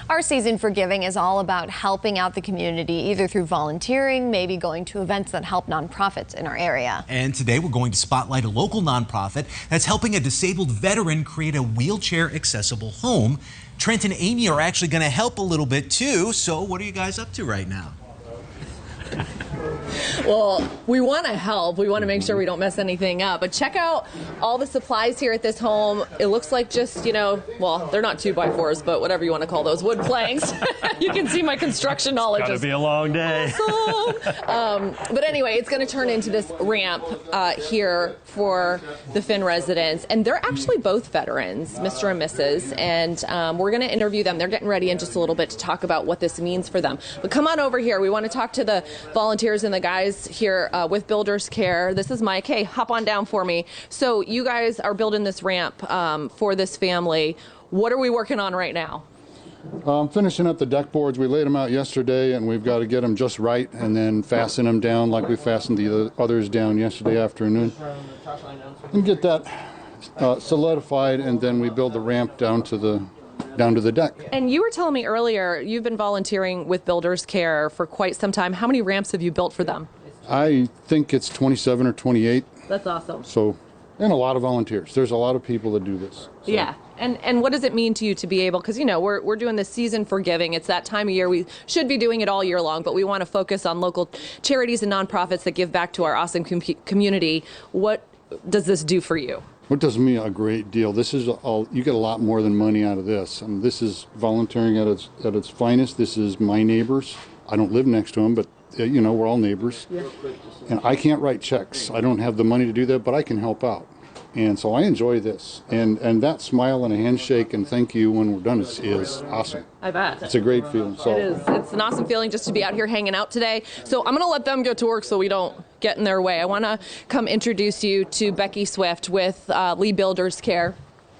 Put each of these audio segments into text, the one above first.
Our season for giving is all about helping out the community, either through volunteering, maybe going to events that help nonprofits in our area. And today we're going to spotlight a local nonprofit that's helping a disabled veteran create a wheelchair accessible home. Trent and Amy are actually going to help a little bit too. So what are you guys up to right now? Well, we want to help. We want to make sure we don't mess anything up. But check out all the supplies here at this home. It looks like just, well, they're not 2x4s, but whatever you want to call those, wood planks. You can see my construction knowledge. It's gotta be a long day. Awesome. But anyway, it's going to turn into this ramp here for the Finn residents. And they're actually both veterans, Mr. and Mrs. And we're going to interview them. They're getting ready in just a little bit to talk about what this means for them. But come on over here. We want to talk to the volunteers and the guys here with Builders Care. This is Mike. Hey, hop on down for me. So you guys are building this ramp for this family. What are we working on right now? Finishing up the deck boards. We laid them out yesterday, and we've got to get them just right and then fasten them down like we fastened the others down yesterday afternoon. And get that solidified, and then we build the ramp down to the deck. And you were telling me earlier, you've been volunteering with Builders Care for quite some time. How many ramps have you built for them? I think it's 27 or 28. That's awesome. So, and a lot of volunteers. There's a lot of people that do this. So. Yeah. And what does it mean to you to be able, because, we're doing this season for giving. It's that time of year. We should be doing it all year long, but we want to focus on local charities and nonprofits that give back to our awesome community. What does this do for you? It does me a great deal. This is you get a lot more than money out of this. This is volunteering at its finest. This is my neighbors. I don't live next to them, but we're all neighbors. Yeah. And I can't write checks. I don't have the money to do that, but I can help out. And so I enjoy this. And that smile and a handshake and thank you when we're done is awesome. I bet. It's a great feeling. So. It is. It's an awesome feeling just to be out here hanging out today. So I'm going to let them get to work so we don't get in their way. I want to come introduce you to Becky Swift with Lee Builders Care.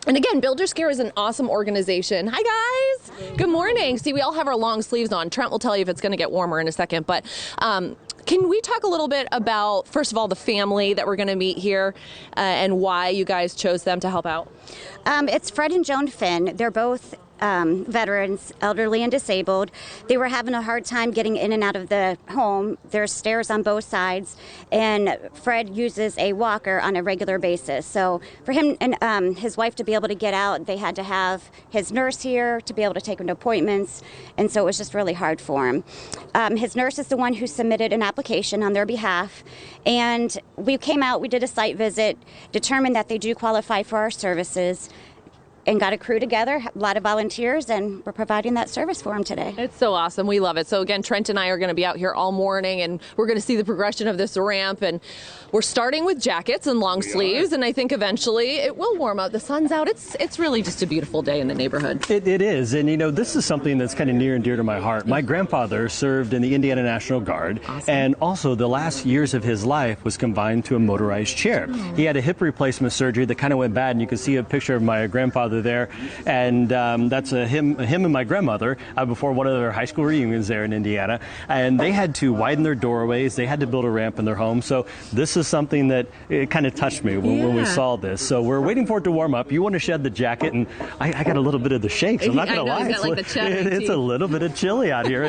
And again, Builders Care is an awesome organization. Hi, guys. Good morning. See, we all have our long sleeves on. Trent will tell you if it's going to get warmer in a second. But can we talk a little bit about, first of all, the family that we're going to meet here and why you guys chose them to help out? It's Fred and Joan Finn. They're both veterans, elderly and disabled. They were having a hard time getting in and out of the home. There's stairs on both sides, and Fred uses a walker on a regular basis. So for him and his wife to be able to get out, they had to have his nurse here to be able to take him to appointments, and so it was just really hard for him. His nurse is the one who submitted an application on their behalf, and we came out, we did a site visit, determined that they do qualify for our services, and got a crew together, a lot of volunteers, and we're providing that service for them today. It's so awesome. We love it. So again, Trent and I are going to be out here all morning, and we're going to see the progression of this ramp. And we're starting with jackets and long sleeves, and I think eventually it will warm up. The sun's out. It's really just a beautiful day in the neighborhood. It is. And, this is something that's kind of near and dear to my heart. My grandfather served in the Indiana National Guard, and also the last years of his life was confined to a motorized chair. He had a hip replacement surgery that kind of went bad, and you can see a picture of my grandfather there, and that's him and my grandmother before one of their high school reunions there in Indiana, and they had to widen their doorways, they had to build a ramp in their home. So this is something that it kind of touched me when we saw this. So we're waiting for it to warm up. You want to shed the jacket, and I got a little bit of the shakes. I'm not going to lie, he's got, like, the it's a little bit of chilly out here.